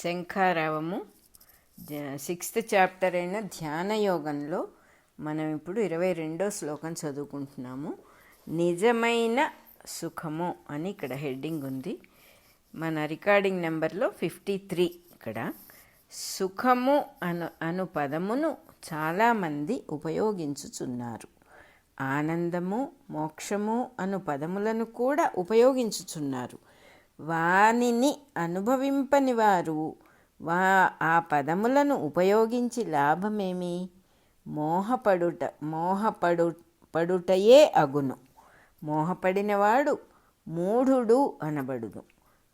శంఖారావము 6th chapter అయిన ధ్యానయోగంలో మనం ఇప్పుడు 22వ శ్లోకం చదువుకుంటున్నాము. నిజమైన సుఖము అని ఇక్కడ హెడ్డింగ్ ఉంది. మన రికార్డింగ్ నెంబర్లో 53. ఇక్కడ సుఖము అను పదమును చాలామంది ఉపయోగించుచున్నారు. ఆనందము, మోక్షము అను పదములను కూడా ఉపయోగించుచున్నారు. వానిని అనుభవింపని వారు ఆ పదములను ఉపయోగించి లాభమేమి? మోహపడుటయే అగును. మోహపడినవాడు మూఢుడు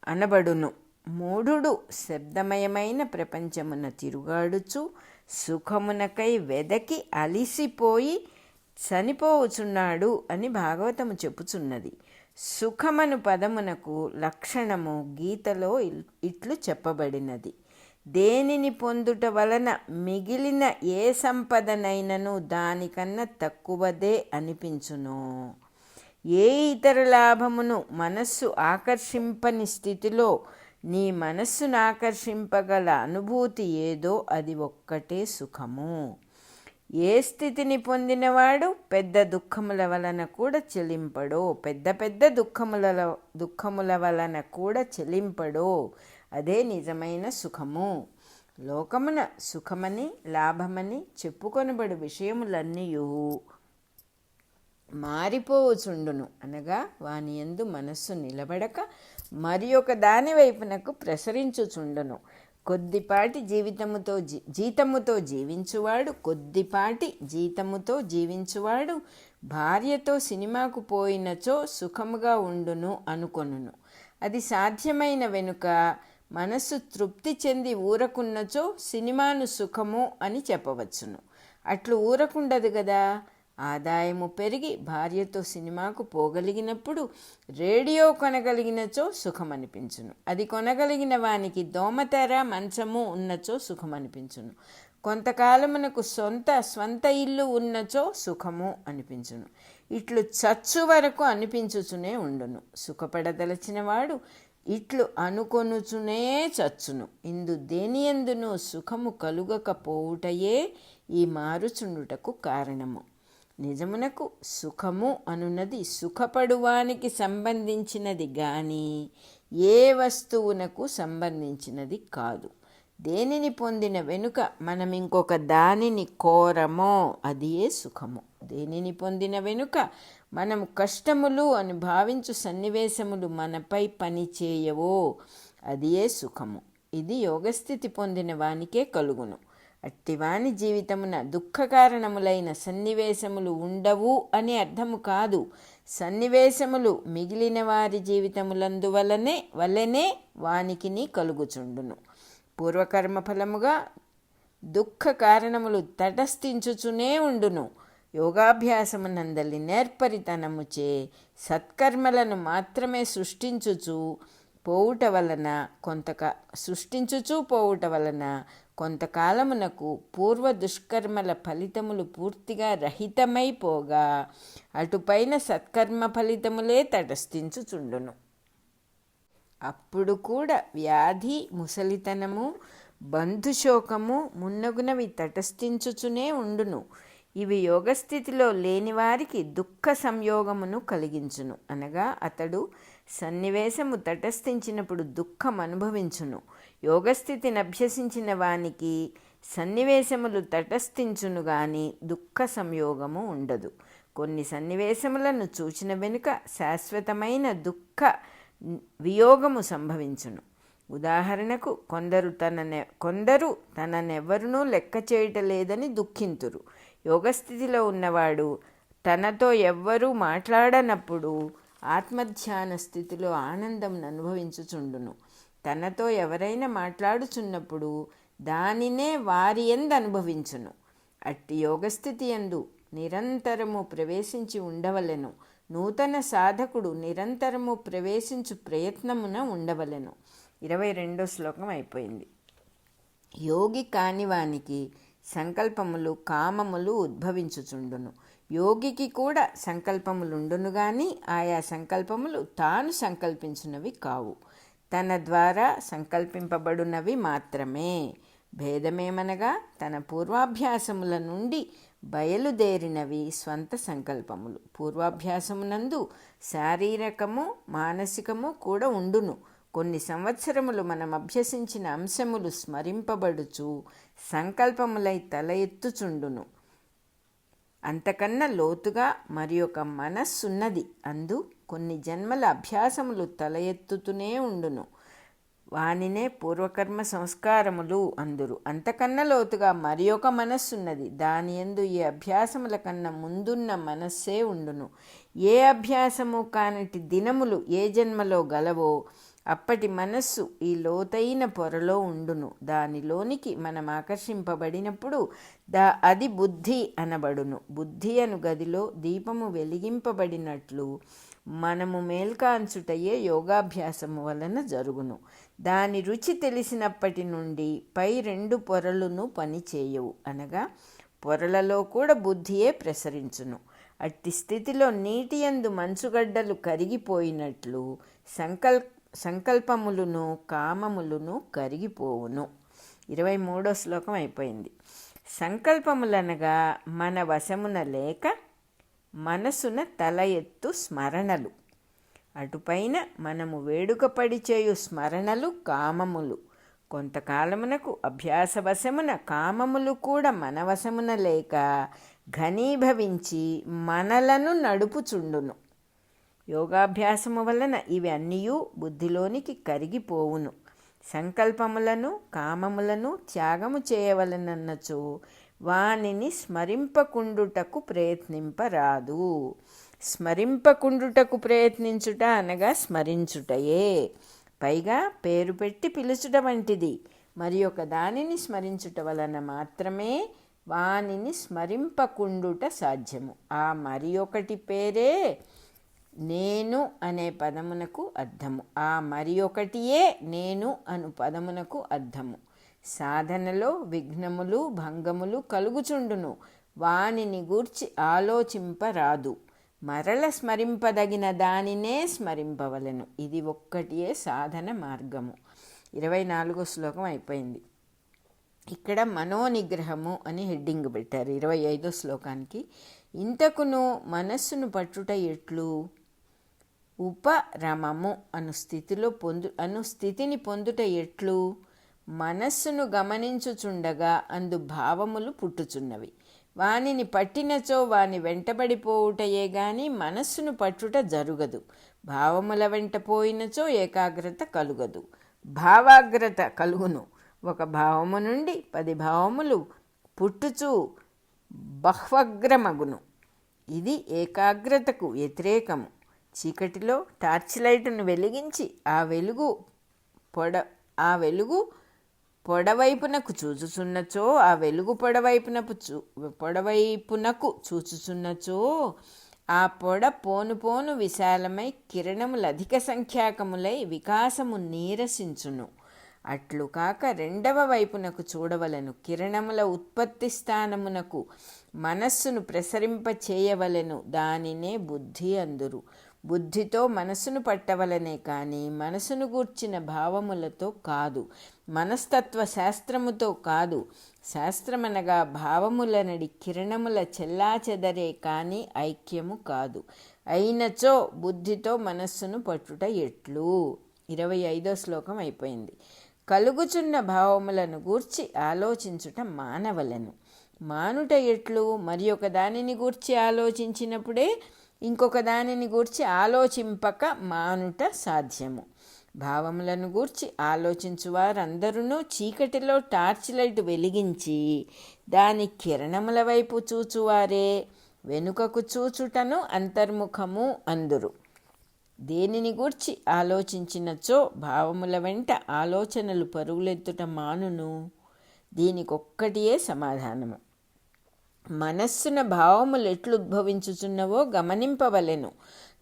అనబడును. మూఢుడు శబ్దమయమైన ప్రపంచమున తిరుగాడుచు సుఖమునకై వెదకి అలిసిపోయి చనిపోవచున్నాడు అని భాగవతము చెప్పుచున్నది. సుఖమను పదమునకు లక్షణము గీతలో ఇట్లు చెప్పబడినది: దేనిని పొందుట వలన మిగిలిన ఏ సంపదనైనను దానికన్నా తక్కువదే అనిపించును. ఏ ఇతర లాభమును మనస్సు ఆకర్షింపని స్థితిలో నీ మనస్సును ఆకర్షింపగల అనుభూతి ఏదో అది ఒక్కటే సుఖము. ఏ స్థితిని పొందినవాడు పెద్ద దుఃఖముల వలన కూడా చెలింపడో, పెద్ద దుఃఖముల వలన కూడా చెలింపడో అదే నిజమైన సుఖము. లోకమున సుఖమని లాభమని చెప్పుకొనబడు విషయములన్నీ మారిపోవచుండును. అనగా వాని యందు మనస్సు నిలబడక మరి ఒక దాని వైపునకు ప్రసరించుచుండును. కొద్దిపాటి జీతముతో జీవించువాడు భార్యతో సినిమాకు పోయినచో సుఖముగా ఉండును అనుకొనును. అది సాధ్యమైన వెనుక మనస్సు తృప్తి చెంది ఊరకున్నచో సినిమాను సుఖము అని చెప్పవచ్చును. అట్లు ఊరకుండదు కదా. ఆదాయము పెరిగి భార్యతో సినిమాకు పోగలిగినప్పుడు రేడియో కొనగలిగినచో సుఖమనిపించును. అది కొనగలిగిన వానికి దోమతెర మంచము ఉన్నచో సుఖమనిపించును. కొంతకాలమునకు స్వంత ఇల్లు ఉన్నచో సుఖము అనిపించును. ఇట్లు చచ్చు వరకు అనిపించుచునే ఉండును. సుఖపడదలచిన వాడు ఇట్లు అనుకొనుచునే చచ్చును. దేనియందును సుఖము కలుగకపోవుటయే ఈ మారుచుండుటకు కారణము. నిజమునకు సుఖము అనున్నది సుఖపడువానికి సంబంధించినది గాని ఏ వస్తువునకు సంబంధించినది కాదు. దేనిని పొందిన వెనుక మనం ఇంకొక దానిని కోరమో అది ఏ సుఖము. దేనిని పొందిన వెనుక మనం కష్టములు అని భావించు సన్నివేశములు మనపై పనిచేయవో అది ఏ సుఖము. ఇది యోగస్థితి పొందిన వానికే కలుగును. అట్టివాని జీవితమున దుఃఖ కారణములైన సన్నివేశములు ఉండవు అని అర్థము కాదు. సన్నివేశములు మిగిలిన వారి జీవితములందువలనే వానికిని కలుగుచుండును. పూర్వకర్మ ఫలముగా దుఃఖ కారణములు తటస్థించుచునే ఉండును. యోగాభ్యాసమునందలి నేర్పరితనముచే సత్కర్మలను మాత్రమే సృష్టించుచూ పోవుట వలన కొంతకాలమునకు పూర్వ దుష్కర్మల ఫలితములు పూర్తిగా రహితమైపోగా అటుపైన సత్కర్మ ఫలితములే తటస్థించుచుండును. అప్పుడు కూడా వ్యాధి, ముసలితనము, బంధుశోకము మున్నగునవి తటస్థించుచునే ఉండును. ఇవి యోగస్థితిలో లేని వారికి దుఃఖ సంయోగమును కలిగించును. అనగా అతడు సన్నివేశము తటస్థించినప్పుడు దుఃఖం అనుభవించును. యోగస్థితిని అభ్యసించిన వానికి సన్నివేశములు తటస్థించును గాని దుఃఖ సంయోగము ఉండదు. కొన్ని సన్నివేశములను చూచిన వెనుక శాశ్వతమైన దుఃఖ వియోగము సంభవించును. ఉదాహరణకు కొందరు తననెవరునూ లెక్క చేయటలేదని దుఃఖింతురు. యోగస్థితిలో ఉన్నవాడు తనతో ఎవ్వరూ మాట్లాడనప్పుడు ఆత్మధ్యాన స్థితిలో ఆనందం అనుభవించుచుండును. తనతో ఎవరైనా మాట్లాడుచున్నప్పుడు దానినే వారి యందు అనుభవించును. అట్టి యోగస్థితి యందు నిరంతరము ప్రవేశించి ఉండవలెను. నూతన సాధకుడు నిరంతరము ప్రవేశించు ప్రయత్నమున ఉండవలెను. 22వ శ్లోకం అయిపోయింది. యోగి కానివానికి సంకల్పములు, కామములు ఉద్భవించుచుండును. యోగికి కూడా సంకల్పములుండును గాని ఆయా సంకల్పములు తాను సంకల్పించినవి కావు. తన ద్వారా సంకల్పింపబడినవి మాత్రమే. భేదమేమనగా తన పూర్వాభ్యాసముల నుండి బయలుదేరినవి స్వంత సంకల్పములు. పూర్వాభ్యాసమునందు శారీరకము మానసికము కూడా ఉండును. కొన్ని సంవత్సరములు మనం అభ్యసించిన అంశములు స్మరింపబడుచు సంకల్పములై తల ఎత్తుచుండును. అంతకన్నా లోతుగా మరి ఒక మనస్సున్నది. అందు కొన్ని జన్మల అభ్యాసములు తల ఎత్తుతూనే ఉండును. వానినే పూర్వకర్మ సంస్కారములు అందురు. అంతకన్నా లోతుగా మరి ఒక మనస్సున్నది. దాని యందు ఈ అభ్యాసముల కన్నా ముందున్న మనస్సే ఉండును. ఏ అభ్యాసము కానటి దినములు ఏ జన్మలో గలవో అప్పటి మనస్సు ఈ లోతైన పొరలో ఉండును. దానిలోనికి మనం ఆకర్షింపబడినప్పుడు అది బుద్ధి అనబడును. బుద్ధి అను గదిలో దీపము వెలిగింపబడినట్లు మనము మేల్కాంచుటయే యోగాభ్యాసము వలన జరుగును. దాని రుచి తెలిసినప్పటి నుండి పై 2 పొరలును పనిచేయవు, అనగా పొరలలో కూడా బుద్ధియే ప్రసరించును. అట్టి స్థితిలో నీటియందు మంచుగడ్డలు కరిగిపోయినట్లు సంకల్పములును కామములును కరిగిపోవును. 23వ శ్లోకం అయిపోయింది. సంకల్పములనగా మన వశమున లేక మనసున తల ఎత్తు స్మరణలు. అటుపైన మనము వేడుకపడి చేయు స్మరణలు కామములు. కొంతకాలమునకు అభ్యాసవశమున కామములు కూడా మన వశమున లేక ఘనీభవించి మనలను నడుపుచుండును. యోగాభ్యాసము వలన ఇవి అన్నీయూ బుద్ధిలోనికి కరిగిపోవును. సంకల్పములను కామములను త్యాగము చేయవలనన్నచో వానిని స్మరింపకుండుటకు ప్రయత్నింపరాదు. స్మరింపకుండుటకు ప్రయత్నించుట అనగా స్మరించుటయే. పైగా పేరు పెట్టి పిలుచుట వంటిది. మరి ఒక దానిని స్మరించుట వలన మాత్రమే వానిని స్మరింపకుండుట సాధ్యము. ఆ మరి ఒకటి పేరే నేను అనే పదమునకు అర్థము. ఆ మరి ఒకటియే నేను అను పదమునకు అర్థము. సాధనలో విఘ్నములు భంగములు కలుగుచుండును. వానిని గూర్చి ఆలోచింపరాదు. మరల స్మరింపదగిన దానినే స్మరింపవలెను. ఇది ఒక్కటియే సాధన మార్గము. 24వ శ్లోకం అయిపోయింది. ఇక్కడ మనోనిగ్రహము అని హెడ్డింగ్ పెట్టారు 25వ శ్లోకానికి. ఇంతకును మనస్సును పట్టుట ఎట్లు? ఉపరమము అను స్థితిని పొందుట ఎట్లు? మనస్సును గమనించుచుండగా అందు భావములు పుట్టుచున్నవి. వానిని పట్టినచో వాని వెంటబడిపోవుటయే గాని మనస్సును పట్టుట జరుగదు. భావముల వెంట పోయినచో ఏకాగ్రత కలుగదు, భావాగ్రత కలుగును. ఒక భావము నుండి 10 భావములు పుట్టుచు బహ్వగ్రమగును. ఇది ఏకాగ్రతకు వ్యతిరేకము. చీకటిలో టార్చ్ లైటును వెలిగించి ఆ వెలుగు పొడవైపునకు చూచుచున్నచో ఆ వెలుగు పొడవైపునకు చూచుచున్నచో ఆ పొడ పోను విశాలమై కిరణములు అధిక సంఖ్యాకములై వికాసము నీరసించును. అట్లు కాక రెండవ వైపునకు చూడవలెను. కిరణముల ఉత్పత్తి స్థానమునకు మనస్సును ప్రసరింప చేయవలెను. దానినే బుద్ధి అందురు. బుద్ధితో మనసును పట్టవలనే కానీ మనసును గూర్చిన భావములతో కాదు, మనస్తత్వ శాస్త్రముతో కాదు. శాస్త్రమనగా భావములనడి కిరణముల చెల్లాచెదరే కానీ ఐక్యము కాదు. అయినచో బుద్ధితో మనస్సును పట్టుట ఎట్లు? 25వ శ్లోకం అయిపోయింది. కలుగుచున్న భావములను గూర్చి ఆలోచించుట మానవలను. మానుట ఎట్లు? మరి ఒక దానిని గూర్చి ఆలోచించినప్పుడే ఇంకొక దానిని గూర్చి ఆలోచింపక మానుట సాధ్యము. భావములను గూర్చి ఆలోచించు వారందరూ చీకటిలో టార్చ్ లైట్ వెలిగించి దాని కిరణముల వైపు చూచువారే. వెనుకకు చూచుటను అంతర్ముఖము అందురు. దేనిని గూర్చి ఆలోచించినచో భావముల వెంట ఆలోచనలు పరుగులెత్తుట మానును. దీనికొక్కటియే సమాధానము. మనస్సున భావములు ఎట్లు ఉద్భవించుచున్నవో గమనింపవలెను.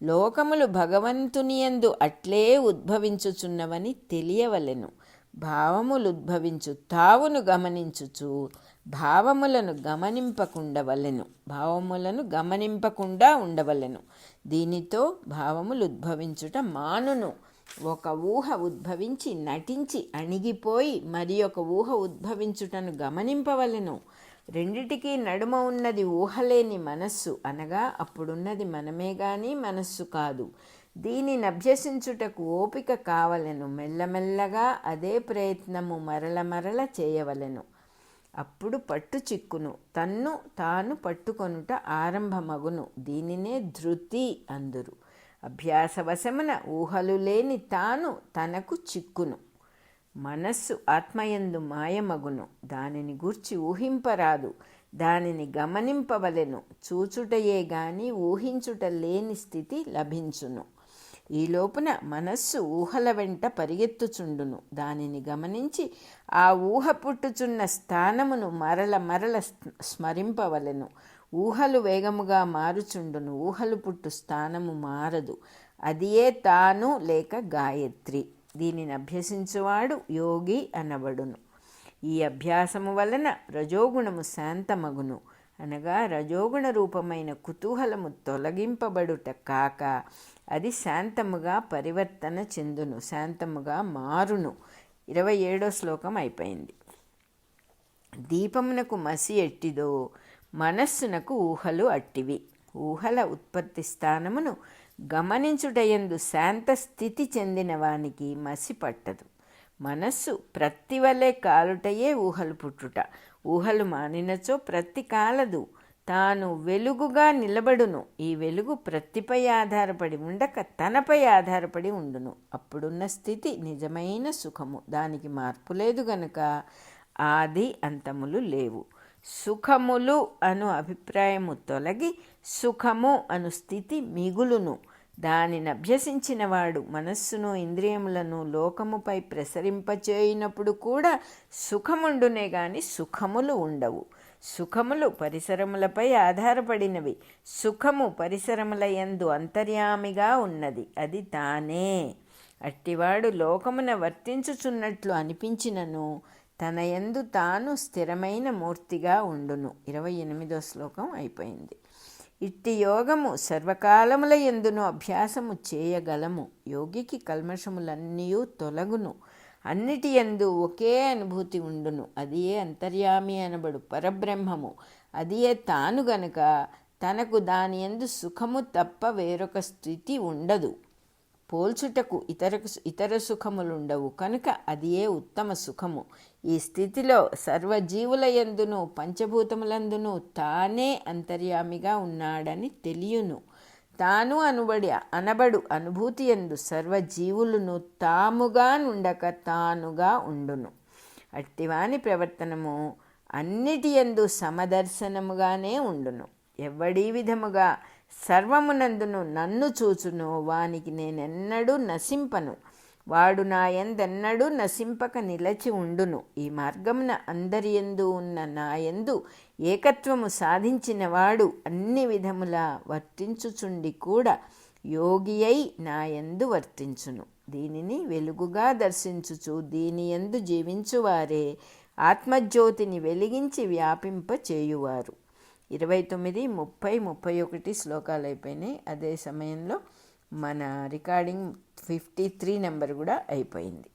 లోకములు భగవంతునియందు అట్లే ఉద్భవించుచున్నవని తెలియవలెను. భావములు ఉద్భవించు తావును గమనించుచు భావములను గమనింపకుండా ఉండవలెను. దీనితో భావములు ఉద్భవించుట మానును. ఒక ఊహ ఉద్భవించి నటించి అణిగిపోయి మరి ఒక ఊహ ఉద్భవించుటను గమనింపవలెను. రెండిటికీ నడుమ ఉన్నది ఊహలేని మనస్సు, అనగా అప్పుడున్నది మనమే గాని మనస్సు కాదు. దీనిని అభ్యసించుటకు ఓపిక కావలెను. మెల్లమెల్లగా అదే ప్రయత్నము మరల మరల చేయవలెను. అప్పుడు పట్టు చిక్కును, తన్ను తాను పట్టుకొనుట ఆరంభమగును. దీనినే ధృతి అందురు. అభ్యాసవశమున ఊహలు లేని తాను తనకు చిక్కును. మనస్సు ఆత్మయందు మాయమగును. దానిని గూర్చి ఊహింపరాదు, దానిని గమనింపవలెను. చూచుటయే గాని ఊహించుట లేని స్థితి లభించును. ఈ లోపున మనస్సు ఊహల వెంట పరిగెత్తుచుండును. దానిని గమనించి ఆ ఊహ పుట్టుచున్న స్థానమును మరల మరల స్మరింపవలెను. ఊహలు వేగముగా మారుచుండును, ఊహలు పుట్టు స్థానము మారదు. అదియే తాను లేక గాయత్రి. దీనిని అభ్యసించువాడు యోగి అనబడును. ఈ అభ్యాసము వలన రజోగుణము శాంతమగును, అనగా రజోగుణ రూపమైన కుతూహలము తొలగింపబడుట కాక అది శాంతముగా పరివర్తన చెందును, శాంతముగా మారును. 27వ శ్లోకం అయిపోయింది. దీపమునకు మసి ఎట్టిదో మనస్సునకు ఊహలు అట్టివి. ఊహల ఉత్పత్తి స్థానమును గమనించుటయందు శాంత స్థితి చెందిన వానికి మసి పట్టదు. మనస్సు ప్రత్తి వలె కాలుటయే ఊహలు పుట్టుట. ఊహలు మానినచో ప్రత్తి కాలదు, తాను వెలుగుగా నిలబడును. ఈ వెలుగు ప్రత్తిపై ఆధారపడి ఉండక తనపై ఆధారపడి ఉండును. అప్పుడున్న స్థితి నిజమైన సుఖము. దానికి మార్పు లేదు గనుక ఆది అంతములు లేవు. సుఖములు అను అభిప్రాయము తొలగి సుఖము అను స్థితి మిగులును. దానిని అభ్యసించిన వాడు మనస్సును ఇంద్రియములను లోకముపై ప్రసరింపచేయినప్పుడు కూడా సుఖముండునే గాని సుఖములు ఉండవు. సుఖములు పరిసరములపై ఆధారపడినవి. సుఖము పరిసరముల యందు అంతర్యామిగా ఉన్నది, అది తానే. అట్టివాడు లోకమున వర్తించుచున్నట్లు అనిపించినను తన యందు తాను స్థిరమైన మూర్తిగా ఉండును. 28వ శ్లోకం అయిపోయింది. ఇట్టి యోగము సర్వకాలముల యందును అభ్యాసము చేయగలము. యోగికి కల్మషములన్నీ తొలగును. అన్నిటి యందు ఒకే అనుభూతి ఉండును. అదియే అంతర్యామి అనబడు పరబ్రహ్మము. అదియే తాను గనుక తనకు దాని యందు సుఖము తప్ప వేరొక స్థితి ఉండదు. పోల్చుటకు ఇతర సుఖములుండవు కనుక అదియే ఉత్తమ సుఖము. ఈ స్థితిలో సర్వజీవుల యందును పంచభూతములందును తానే అంతర్యామిగా ఉన్నాడని తెలియను. తాను అనబడు అనుభూతి యందు సర్వజీవులను తాముగా నుండక తానుగా ఉండును. అట్టివాని ప్రవర్తనము అన్నిటి యందు సమదర్శనముగానే ఉండును. ఎవ్వడీ విధముగా సర్వమునందును నన్ను చూచునో వానికి నేనెన్నడూ నశింపను. వాడు నా యందెన్నడూ నశింపక నిలచి ఉండును. ఈ మార్గమున అందరి యందు ఉన్న నా యందు ఏకత్వము సాధించిన వాడు అన్ని విధములా వర్తించుచుండి కూడా యోగి అయి నా యందు వర్తించును. దీనిని వెలుగుగా దర్శించుచు దీని యందు జీవించువారే ఆత్మజ్యోతిని వెలిగించి వ్యాపింప చేయువారు. 29, 30, 31 శ్లోకాలు అయిపోయినాయి. అదే సమయంలో మన రికార్డింగ్ 53 నెంబర్ కూడా అయిపోయింది.